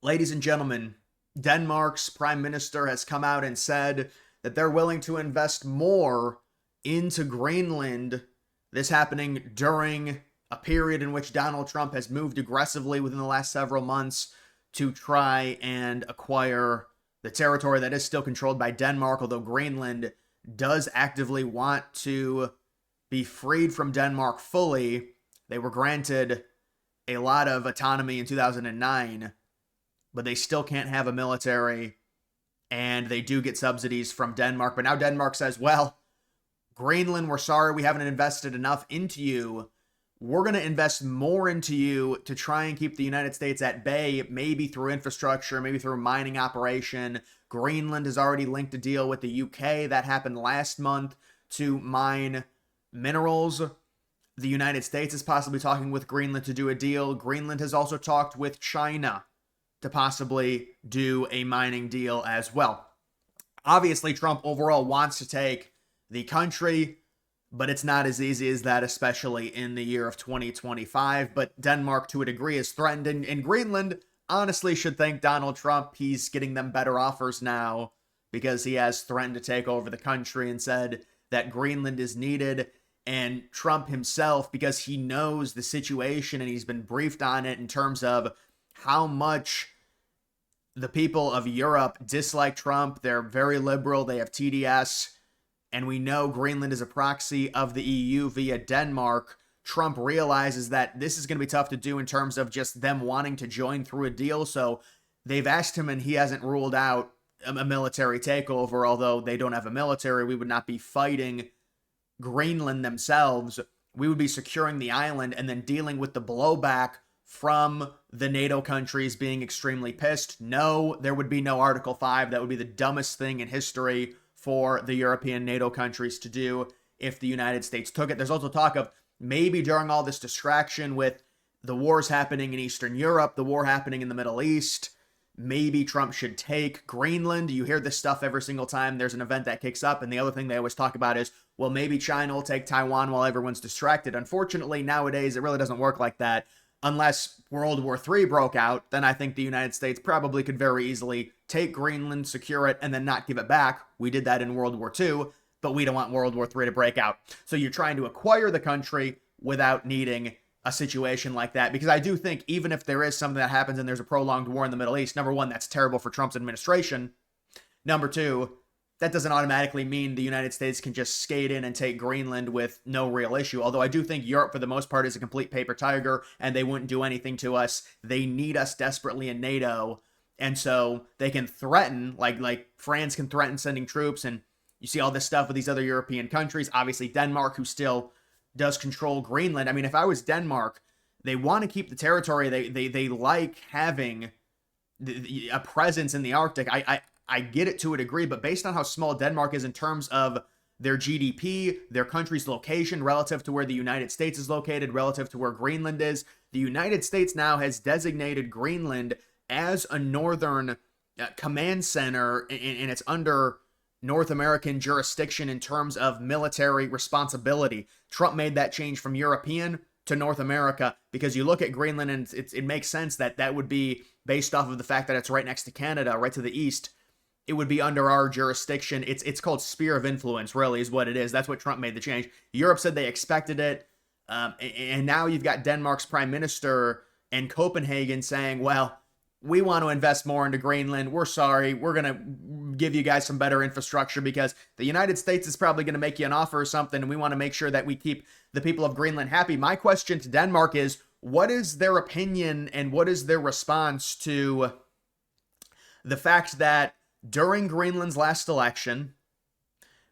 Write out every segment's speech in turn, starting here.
Ladies and gentlemen, Denmark's prime minister has come out and said that they're willing to invest more into Greenland. This happening during a period in which Donald Trump has moved aggressively within the last several months to try and acquire the territory that is still controlled by Denmark, although Greenland does actively want to be freed from Denmark fully. They were granted a lot of autonomy in 2009, but they still can't have a military, and they do get subsidies from Denmark. But now Denmark says, well, Greenland, we're sorry we haven't invested enough into you. We're going to invest more into you to try and keep the United States at bay, maybe through infrastructure, maybe through a mining operation. Greenland has already linked a deal with the UK that happened last month to mine minerals. The United States is possibly talking with Greenland to do a deal. Greenland has also talked with China to possibly do a mining deal as well. Obviously, Trump overall wants to take the country, but it's not as easy as that, especially in the year of 2025. But Denmark, to a degree, is threatened. And Greenland, honestly, should thank Donald Trump. He's getting them better offers now because he has threatened to take over the country and said that Greenland is needed. And Trump himself, because he knows the situation and he's been briefed on it in terms of how much the people of Europe dislike Trump. They're very liberal. They have TDS. And we know Greenland is a proxy of the EU via Denmark. Trump realizes that this is going to be tough to do in terms of just them wanting to join through a deal. So they've asked him, and he hasn't ruled out a military takeover. Although they don't have a military, we would not be fighting Greenland themselves. We would be securing the island and then dealing with the blowback from the NATO countries being extremely pissed. No, there would be no Article 5. That would be the dumbest thing in history for the European NATO countries to do if the United States took it. There's also talk of maybe during all this distraction with the wars happening in Eastern Europe, the war happening in the Middle East, maybe Trump should take Greenland. You hear this stuff every single time there's an event that kicks up. And the other thing they always talk about is, well, maybe China will take Taiwan while everyone's distracted. Unfortunately, nowadays, it really doesn't work like that. Unless World War III broke out, then I think the United States probably could very easily take Greenland, secure it, and then not give it back. We did that in World War II, but we don't want World War III to break out. So you're trying to acquire the country without needing a situation like that. Because I do think even if there is something that happens and there's a prolonged war in the Middle East, number one, that's terrible for Trump's administration. Number two, that doesn't automatically mean the United States can just skate in and take Greenland with no real issue. Although I do think Europe, for the most part, is a complete paper tiger, and they wouldn't do anything to us. They need us desperately in NATO, and so they can threaten, like France can threaten sending troops, and you see all this stuff with these other European countries. Obviously, Denmark, who still does control Greenland. I mean, if I was Denmark, they want to keep the territory. They like having a presence in the Arctic. I get it to a degree, but based on how small Denmark is in terms of their GDP, their country's location relative to where the United States is located, relative to where Greenland is, the United States now has designated Greenland as a northern command center, and it's under North American jurisdiction in terms of military responsibility. Trump made that change from European to North America because you look at Greenland and it makes sense that would be based off of the fact that it's right next to Canada, right to the east. It would be under our jurisdiction. It's called sphere of influence, really, is what it is. That's what Trump made the change. Europe said they expected it. And now you've got Denmark's prime minister and Copenhagen saying, well, we want to invest more into Greenland. We're sorry. We're going to give you guys some better infrastructure because the United States is probably going to make you an offer or something, and we want to make sure that we keep the people of Greenland happy. My question to Denmark is, what is their opinion and what is their response to the fact that during Greenland's last election,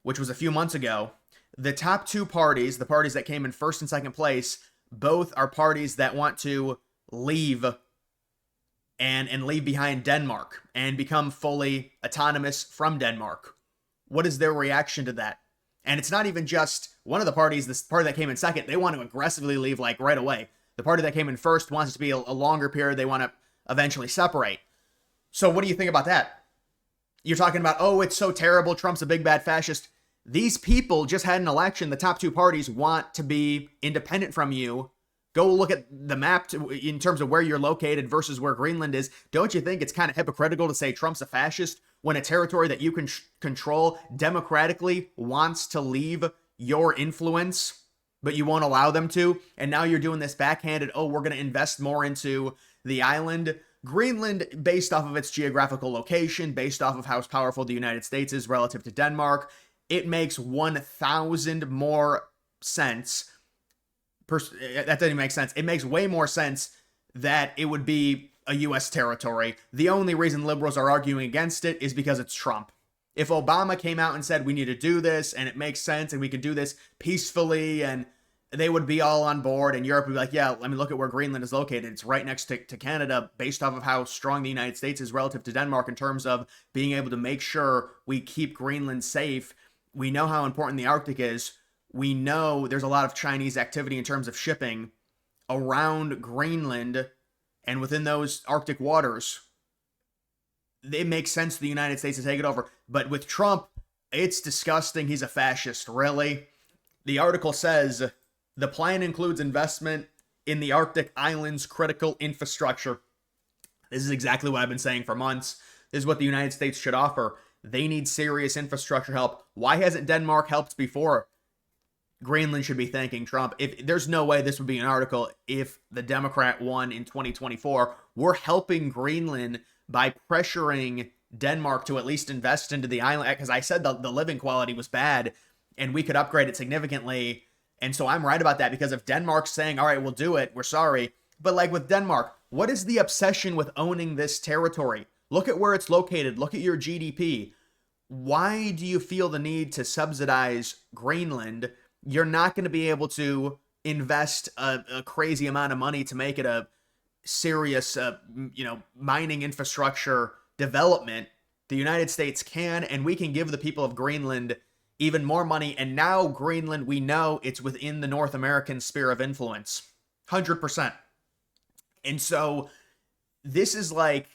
which was a few months ago, the top two parties, the parties that came in first and second place, both are parties that want to leave and leave behind Denmark and become fully autonomous from Denmark. What is their reaction to that? And it's not even just one of the parties, this party that came in second, they want to aggressively leave like right away. The party that came in first wants it to be a longer period. They want to eventually separate. So what do you think about that? You're talking about, oh, it's so terrible. Trump's a big bad fascist. These people just had an election. The top two parties want to be independent from you Go look at the map in terms of where you're located versus where Greenland is. Don't you think it's kind of hypocritical to say Trump's a fascist when a territory that you can control democratically wants to leave your influence, but you won't allow them to? And now you're doing this backhanded, oh, we're going to invest more into the island. Greenland, based off of its geographical location, based off of how powerful the United States is relative to Denmark, it makes 1,000 more sense. That doesn't even make sense. It makes way more sense that it would be a U.S. territory. The only reason liberals are arguing against it is because it's Trump. If Obama came out and said we need to do this and it makes sense and we can do this peacefully, and they would be all on board, and Europe would be like, yeah, I mean, look at where Greenland is located. It's right next to Canada, based off of how strong the United States is relative to Denmark in terms of being able to make sure we keep Greenland safe. We know how important the Arctic is. We know there's a lot of Chinese activity in terms of shipping around Greenland and within those Arctic waters. It makes sense for the United States to take it over. But with Trump, it's disgusting. He's a fascist, really. The article says the plan includes investment in the Arctic islands' critical infrastructure. This is exactly what I've been saying for months. This is what the United States should offer. They need serious infrastructure help. Why hasn't Denmark helped before? Greenland should be thanking Trump. If there's no way this would be an article if the Democrat won in 2024. We're helping Greenland by pressuring Denmark to at least invest into the island, because I said the living quality was bad and we could upgrade it significantly. And so I'm right about that, because if Denmark's saying, all right, we'll do it, we're sorry. But like with Denmark, what is the obsession with owning this territory? Look at where it's located. Look at your GDP. Why do you feel the need to subsidize Greenland? You're not going to be able to invest a crazy amount of money to make it a serious, mining infrastructure development. The United States can, and we can give the people of Greenland even more money. And now Greenland, we know it's within the North American sphere of influence, 100%. And so this is like,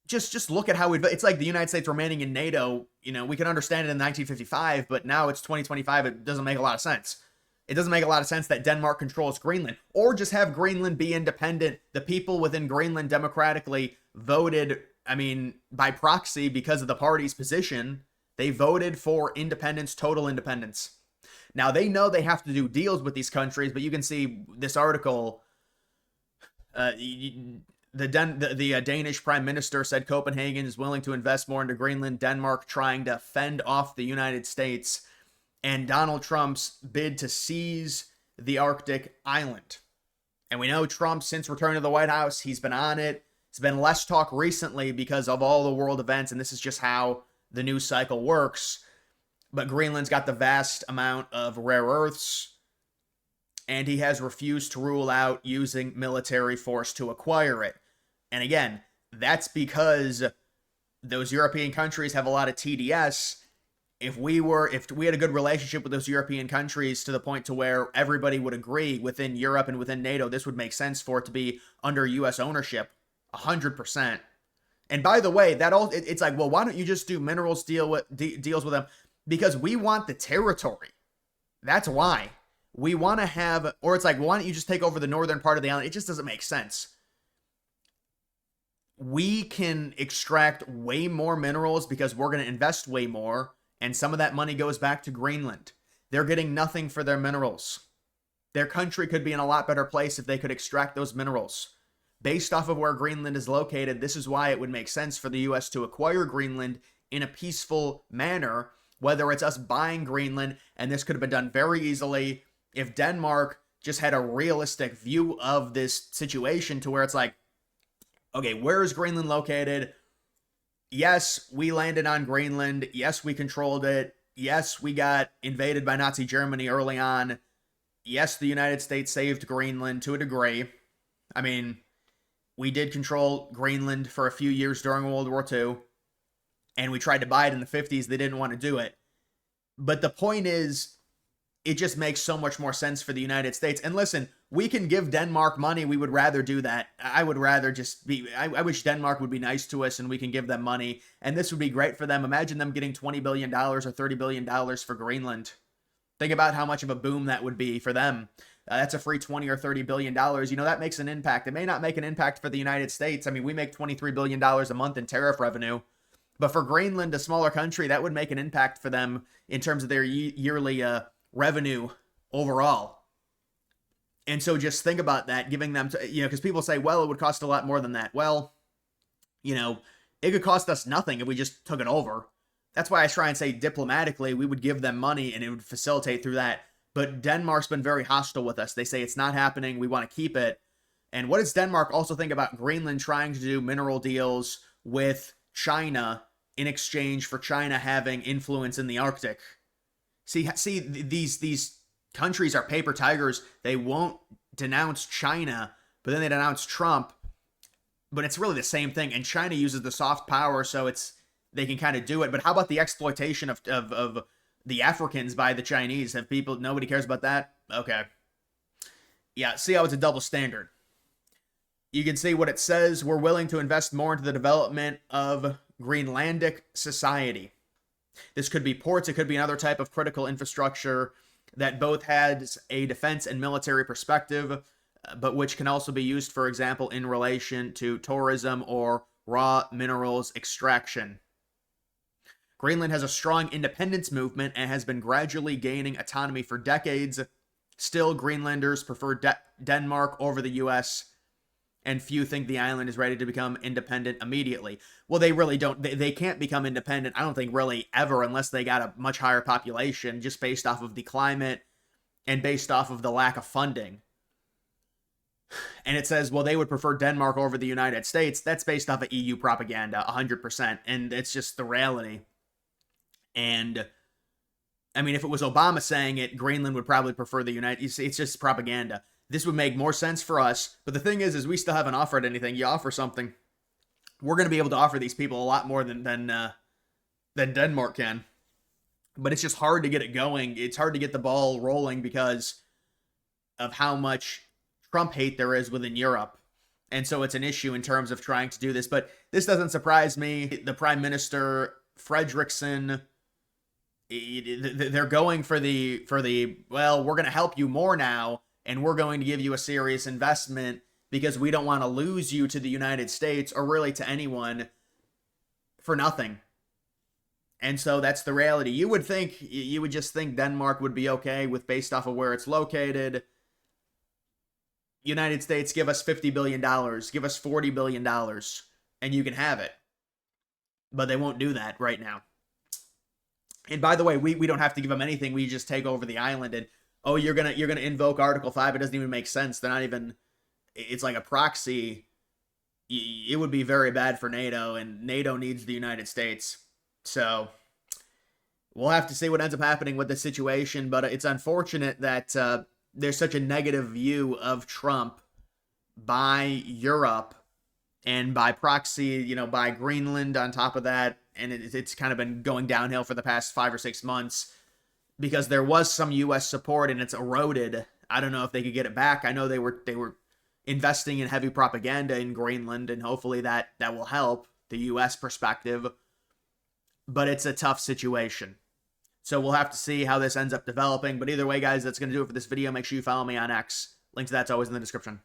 just look at how it's like the United States remaining in NATO. You know, we can understand it in 1955, but now it's 2025. It doesn't make a lot of sense. It doesn't make a lot of sense that Denmark controls Greenland, or just have Greenland be independent. The people within Greenland democratically voted, by proxy, because of the party's position, they voted for independence, total independence. Now, they know they have to do deals with these countries, but you can see this article, the Danish prime minister said Copenhagen is willing to invest more into Greenland, Denmark trying to fend off the United States, and Donald Trump's bid to seize the Arctic island. And we know Trump, since returning to the White House, he's been on it. It's been less talk recently because of all the world events, and this is just how the news cycle works. But Greenland's got the vast amount of rare earths, and he has refused to rule out using military force to acquire it. And again, that's because those European countries have a lot of TDS. If we had a good relationship with those European countries to the point to where everybody would agree within Europe and within NATO, this would make sense for it to be under U.S. ownership, 100%. And by the way, it's like, well, why don't you just do minerals deals with them? Because we want the territory. That's why. We want to have, or it's like, well, why don't you just take over the northern part of the island? It just doesn't make sense. We can extract way more minerals because we're going to invest way more, and some of that money goes back to Greenland. They're getting nothing for their minerals. Their country could be in a lot better place if they could extract those minerals. Based off of where Greenland is located, this is why it would make sense for the U.S. to acquire Greenland in a peaceful manner, whether it's us buying Greenland, and this could have been done very easily if Denmark just had a realistic view of this situation, to where it's like, okay, where is Greenland located? Yes, we landed on Greenland. Yes, we controlled it. Yes, we got invaded by Nazi Germany early on. Yes, the United States saved Greenland to a degree. We did control Greenland for a few years during World War II, and we tried to buy it in the 50s. They didn't want to do it. But the point is, it just makes so much more sense for the United States. And listen, we can give Denmark money. We would rather do that. I would rather I wish Denmark would be nice to us and we can give them money. And this would be great for them. Imagine them getting $20 billion or $30 billion for Greenland. Think about how much of a boom that would be for them. That's a free 20 or 30 billion dollars. You know, that makes an impact. It may not make an impact for the United States. I mean, we make $23 billion a month in tariff revenue. But for Greenland, a smaller country, that would make an impact for them in terms of their yearly revenue overall. And so just think about that, giving them, because people say, well, it would cost a lot more than that. Well, it could cost us nothing if we just took it over. That's why I try and say diplomatically, we would give them money and it would facilitate through that. But Denmark's been very hostile with us. They say it's not happening. We want to keep it. And what does Denmark also think about Greenland trying to do mineral deals with China in exchange for China having influence in the Arctic? See, these countries are paper tigers. They won't denounce China, but then they denounce Trump. But it's really the same thing. And China uses the soft power, so they can kind of do it. But how about the exploitation of the Africans by the Chinese? Nobody cares about that? Okay. Yeah, see how it's a double standard. You can see what it says. We're willing to invest more into the development of Greenlandic society. This could be ports. It could be another type of critical infrastructure that both has a defense and military perspective, but which can also be used, for example, in relation to tourism or raw minerals extraction. Greenland has a strong independence movement and has been gradually gaining autonomy for decades. Still, Greenlanders prefer Denmark over the U.S., and few think the island is ready to become independent immediately. Well, they really don't. They can't become independent, I don't think, really ever, unless they got a much higher population, just based off of the climate and based off of the lack of funding. And it says, well, they would prefer Denmark over the United States. That's based off of EU propaganda, 100%. And it's just the reality. And I mean, if it was Obama saying it, Greenland would probably prefer the United States. It's just propaganda. This would make more sense for us. But the thing is we still haven't offered anything. You offer something, we're going to be able to offer these people a lot more than Denmark can. But it's just hard to get it going. It's hard to get the ball rolling because of how much Trump hate there is within Europe. And so it's an issue in terms of trying to do this. But this doesn't surprise me. The Prime Minister, Frederickson, they're going for the well, we're going to help you more now, and we're going to give you a serious investment because we don't want to lose you to the United States or really to anyone for nothing. And so that's the reality. You would just think Denmark would be okay with, based off of where it's located. United States, give us $50 billion, give us $40 billion, and you can have it. But they won't do that right now. And by the way, we don't have to give them anything. We just take over the island, and you're gonna invoke Article 5. It doesn't even make sense. They're not even. It's like a proxy. It would be very bad for NATO, and NATO needs the United States. So we'll have to see what ends up happening with this situation. But it's unfortunate that there's such a negative view of Trump by Europe and by proxy, by Greenland on top of that. And it's kind of been going downhill for the past 5 or 6 months because there was some U.S. support and it's eroded. I don't know if they could get it back. I know they were investing in heavy propaganda in Greenland, and hopefully that will help the U.S. perspective. But it's a tough situation. So we'll have to see how this ends up developing. But either way, guys, that's going to do it for this video. Make sure you follow me on X. Link to that's always in the description.